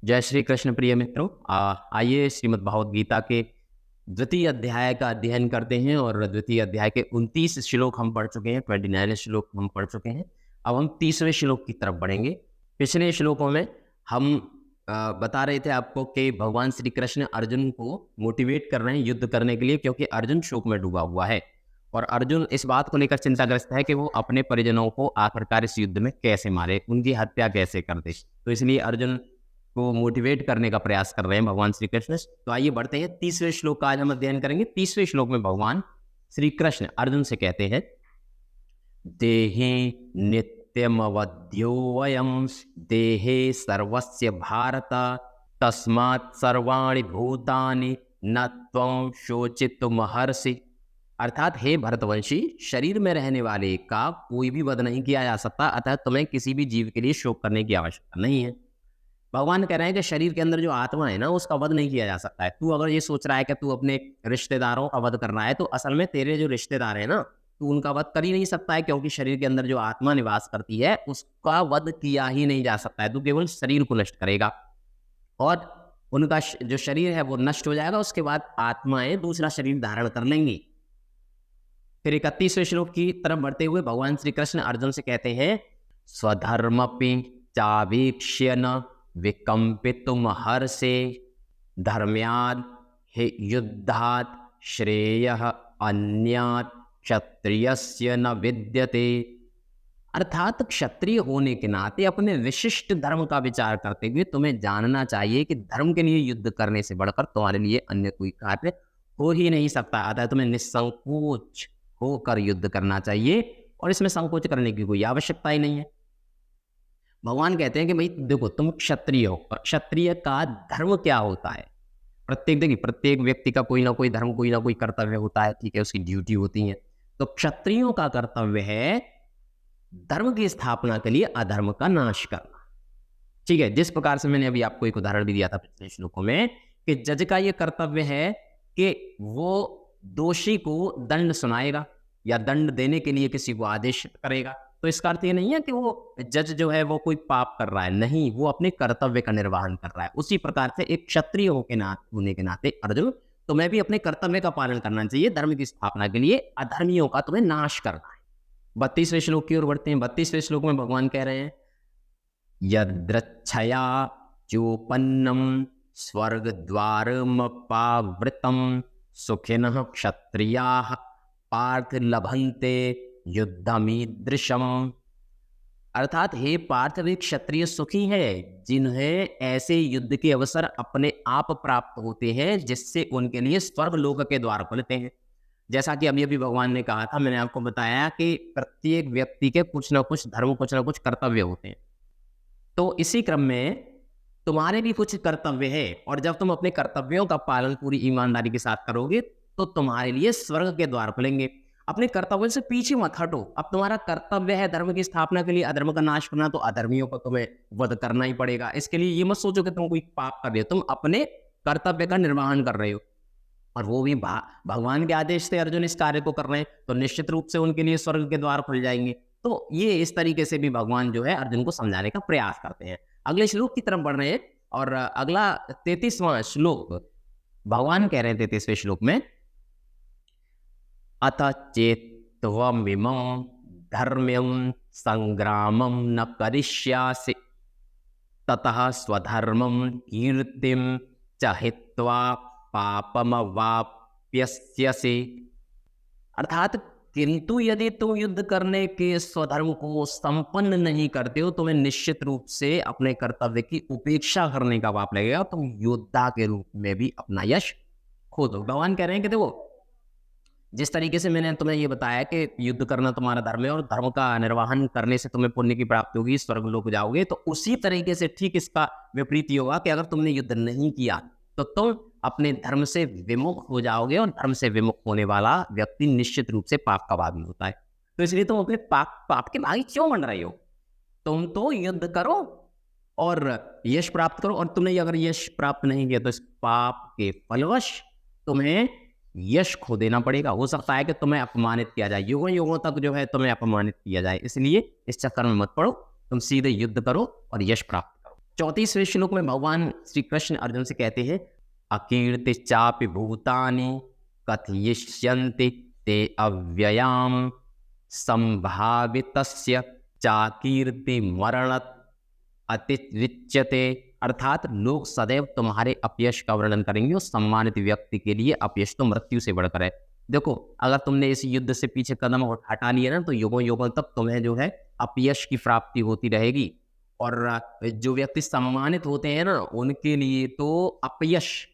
जय श्री कृष्ण प्रिय मित्रों। आइए श्रीमद् भागवत गीता के द्वितीय अध्याय का अध्ययन करते हैं और द्वितीय अध्याय के 29 श्लोक हम पढ़ चुके हैं, 29 श्लोक हम पढ़ चुके हैं। अब हम 30वें श्लोक की तरफ बढ़ेंगे। पिछले श्लोकों में हम बता रहे थे आपको कि भगवान श्री कृष्ण अर्जुन को मोटिवेट कर रहे हैं युद्ध करने के लिए, क्योंकि अर्जुन शोक में डूबा हुआ है और अर्जुन इस बात को लेकर चिंताग्रस्त है कि वो अपने परिजनों को आखिरकार इस युद्ध में कैसे मारे, उनकी हत्या कैसे कर दे। तो इसलिए अर्जुन को मोटिवेट करने का प्रयास कर रहे हैं भगवान श्री कृष्ण। तो आइए बढ़ते हैं, 30वें श्लोक का आज हम अध्ययन करेंगे। 30वें श्लोक में भगवान श्री कृष्ण अर्जुन से कहते हैं, देहे नित्यमवध्योऽयं देहे सर्वस्य भारत तस्मात् सर्वाणि भूतानि न त्वं शोचितुमर्हसि। अर्थात हे भरतवंशी, शरीर में रहने वाले का कोई भी वध नहीं किया जा सकता, अतः तुम्हें किसी भी जीव के लिए शोक करने की आवश्यकता नहीं है। भगवान कह रहे हैं कि शरीर के अंदर जो आत्मा है ना, उसका वध नहीं किया जा सकता है। तू अगर ये सोच रहा है कि तू अपने रिश्तेदारों का वध कर रहा है, तो असल में तेरे जो रिश्तेदार है ना, तू उनका वध कर ही नहीं सकता है, क्योंकि शरीर के अंदर जो आत्मा निवास करती है उसका वध किया ही नहीं जा सकता है। तू केवल शरीर को नष्ट करेगा और उनका जो शरीर है वो नष्ट हो जाएगा, उसके बाद आत्माएं दूसरा शरीर धारण कर लेंगी। फिर 31वें श्लोक की तरफ बढ़ते हुए भगवान श्री कृष्ण अर्जुन से कहते हैं, स्वधर्मपि चावीक्ष्य न विकम्पितुमर्हसि धर्म्याद् हि युद्धात् श्रेयः अन्यात् क्षत्रियस्य न विद्यते। अर्थात क्षत्रिय होने के नाते अपने विशिष्ट धर्म का विचार करते हुए तुम्हें जानना चाहिए कि धर्म के लिए युद्ध करने से बढ़कर तुम्हारे लिए अन्य कोई कार्य हो ही नहीं सकता। अतः तुम्हें निसंकोच होकर युद्ध करना चाहिए और इसमें संकोच करने की कोई आवश्यकता ही नहीं है। भगवान कहते हैं कि भाई देखो, तुम क्षत्रिय हो और क्षत्रिय का धर्म क्या होता है। प्रत्येक व्यक्ति का कोई ना कोई धर्म, कोई ना कोई कर्तव्य होता है, ठीक है, उसकी ड्यूटी होती है। तो क्षत्रियों का कर्तव्य है धर्म की स्थापना के लिए अधर्म का नाश करना, ठीक है। जिस प्रकार से मैंने अभी आपको एक उदाहरण भी दिया था पिछले श्लोकों में कि जज का यह कर्तव्य है कि वो दोषी को दंड सुनाएगा या दंड देने के लिए किसी को आदेश करेगा। तो इसका अर्थ ये नहीं है कि वो जज जो है वो कोई पाप कर रहा है, नहीं, वो अपने कर्तव्य का निर्वहन कर रहा है। उसी प्रकार से एक क्षत्रिय होने के नाते अर्जुन, तुम्हें भी अपने कर्तव्य का पालन करना चाहिए धर्म की स्थापना के लिए, अधर्मियों का तुम्हें नाश करना है। 32वें श्लोक की ओर बढ़ते हैं। 32वें श्लोक में भगवान कह रहे हैं, यद्रच्छया चोपन्नम स्वर्गद्वारमपावृतम सुखिनः क्षत्रियाः पार्थ लभन्ते युद्धमीदृशम। अर्थात हे पार्थ, वे क्षत्रिय सुखी हैं जिन्हें ऐसे युद्ध के अवसर अपने आप प्राप्त होते हैं जिससे उनके लिए स्वर्ग लोक के द्वार खुलते हैं। जैसा कि अभी भगवान ने कहा था, मैंने आपको बताया कि प्रत्येक व्यक्ति के कुछ ना कुछ धर्म, कुछ ना कुछ कर्तव्य होते हैं। तो इसी क्रम में तुम्हारे भी कुछ कर्तव्य है और जब तुम अपने कर्तव्यों का पालन पूरी ईमानदारी के साथ करोगे तो तुम्हारे लिए स्वर्ग के द्वार खुलेंगे। अपने कर्तव्य से पीछे मत हटो। अब तुम्हारा कर्तव्य है धर्म की स्थापना के लिए अधर्म का नाश करना, तो अधर्मियों को तुम्हें वध करना ही पड़ेगा। इसके लिए ये मत सोचो कि तुम कोई पाप कर रहे हो, तुम अपने कर्तव्य का निर्वहन कर रहे हो और वो भी भगवान के आदेश से अर्जुन इस कार्य को कर रहे हैं, तो निश्चित रूप से उनके लिए स्वर्ग के द्वार खुल जाएंगे। तो ये इस तरीके से भी भगवान जो है अर्जुन को समझाने का प्रयास करते हैं। अगले श्लोक की तरफ बढ़ रहे हैं और अगला 33वां श्लोक भगवान कह रहे हैं 33वें श्लोक में, अथ चेत्त्वमिमं धर्म्यं संग्रामं न करिष्यासि ततः स्वधर्मं कीर्तिं च हित्वा पापमवाप्स्यसि। अर्थात किंतु यदि तुम युद्ध करने के स्वधर्म को संपन्न नहीं करते हो, तुम्हें निश्चित रूप से अपने कर्तव्य की उपेक्षा करने का पाप लगेगा, तुम योद्धा के रूप में भी अपना यश खो दो। भगवान कह रहे हैं कि देखो, जिस तरीके से मैंने तुम्हें ये बताया कि युद्ध करना तुम्हारा धर्म है और धर्म का निर्वहन करने से तुम्हें पुण्य की प्राप्ति होगी, स्वर्ग लोक जाओगे, तो उसी तरीके से ठीक इसका विपरीत होगा कि अगर तुमने युद्ध नहीं किया तो तुम अपने धर्म से विमुख हो जाओगे और धर्म से विमुख होने वाला व्यक्ति निश्चित रूप से पाप का भागी होता है। तो इसलिए तुम अपने पाप के भागी क्यों बन रहे हो? तुम तो युद्ध करो और यश प्राप्त करो, और तुमने अगर यश प्राप्त नहीं किया तो इस पाप के फलवश तुम्हें यश खो देना पड़ेगा। हो सकता है कि तुम्हें अपमानित किया जाए, युगों युगों तक जो है तुम्हें अपमानित किया जाए। इसलिए इस चक्कर में मत पड़ो, तुम सीधे युद्ध करो और यश प्राप्त करो। 34वें श्लोक में भगवान श्री कृष्ण अर्जुन से कहते हैं, अकीर्ति चापि भूतानि कथयिष्यन्ति ते अव्ययाम संभावितस्य चाकीर्ति मरणत अतिरिच्यते। अर्थात लोग सदैव तुम्हारे अपयश का वर्णन करेंगे और सम्मानित व्यक्ति के लिए अपयश तो मृत्यु से बढ़कर है। देखो, अगर तुमने इस युद्ध से पीछे कदम हटा लिए ना, तो युगों युगों तक तुम्हें जो है अपयश की प्राप्ति होती रहेगी। और जो व्यक्ति सम्मानित होते हैं ना, उनके लिए तो अपयश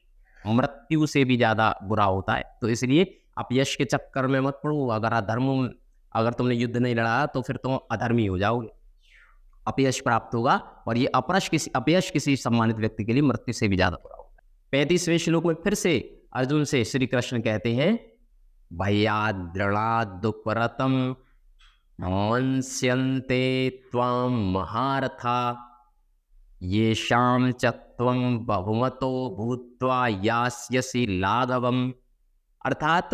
मृत्यु से भी ज्यादा बुरा होता है। तो इसलिए अपयश के चक्कर में मत पड़ो। अगर तुमने युद्ध नहीं लड़ा तो फिर तुम अधर्मी हो जाओगे, अपयश प्राप्त होगा, और ये अपयश किसी सम्मानित व्यक्ति के लिए मृत्यु से भी ज्यादा बुरा होता है। 35वें श्लोक में फिर से अर्जुन से श्री कृष्ण कहते हैं, भयाद्रणादुपरतम मंस्यन्ते त्वां महारथा येषां च त्वं बहुमतो भूत्वा यास्यसि लाघवम्। अर्थात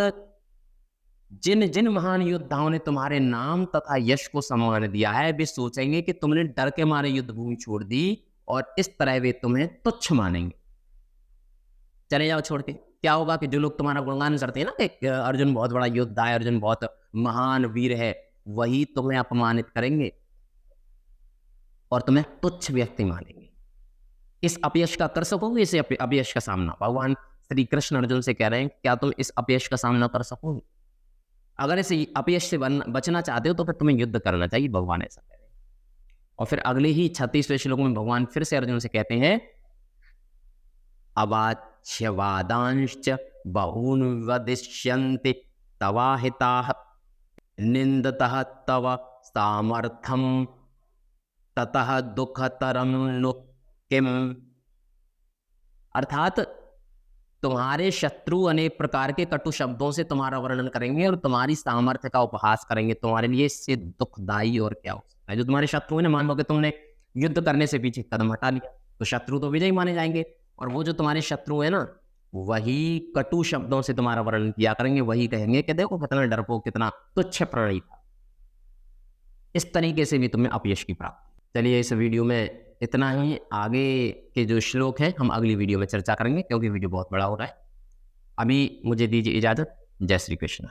जिन जिन महान योद्धाओं ने तुम्हारे नाम तथा यश को सम्मान दिया है, वे सोचेंगे कि तुमने डर के मारे युद्ध भूमि छोड़ दी, और इस तरह वे तुम्हें तुच्छ मानेंगे। चले जाओ छोड़ के। क्या होगा कि जो लोग तुम्हारा गुणगान करते हैं ना कि अर्जुन बहुत बड़ा योद्धा है, अर्जुन बहुत महान वीर है, वही तुम्हें अपमानित करेंगे और तुम्हें तुच्छ व्यक्ति मानेंगे। इस अपयश का कर सकोगे? इस अपयश का सामना भगवान श्री कृष्ण अर्जुन से कह रहे हैं, क्या तुम इस अपयश का सामना कर सकोगे? अगर इस अपयश से बचना चाहते हो तो फिर तुम्हें युद्ध करना चाहिए, भगवान ऐसा कह रहे हैं। और फिर अगले ही 36वें श्लोक में भगवान फिर से अर्जुन से कहते हैं, अवाच्यवादांश्च बहून् वदिष्यन्ति तवाहिताः निन्दतः तव सामर्थ्यं ततः दुःखतरं नु किम। अर्थात तुम्हारे शत्रु अनेक प्रकार के कटु शब्दों से तुम्हारा वर्णन करेंगे और तुम्हारी सामर्थ्य का उपहास करेंगे। तुम्हारे लिए इससे दुखदाई और क्या हो सकता है? जो तुम्हारे शत्रु है ना, मान लो कि तुमने युद्ध करने से पीछे कदम हटा लिया, तो शत्रु तो विजयी माने जाएंगे, और वो जो तुम्हारे शत्रु है ना, वही कटु शब्दों से तुम्हारा वर्णन किया करेंगे, वही कहेंगे कि देखो कितना डरपोक, कितना तुच्छ प्राणी था। इस तरीके से भी तुम्हें अपयश की प्राप्ति। चलिए, इस वीडियो में इतना ही। आगे के जो श्लोक हैं हम अगली वीडियो में चर्चा करेंगे, क्योंकि वीडियो बहुत बड़ा हो रहा है। अभी मुझे दीजिए इजाजत। जय श्री कृष्ण।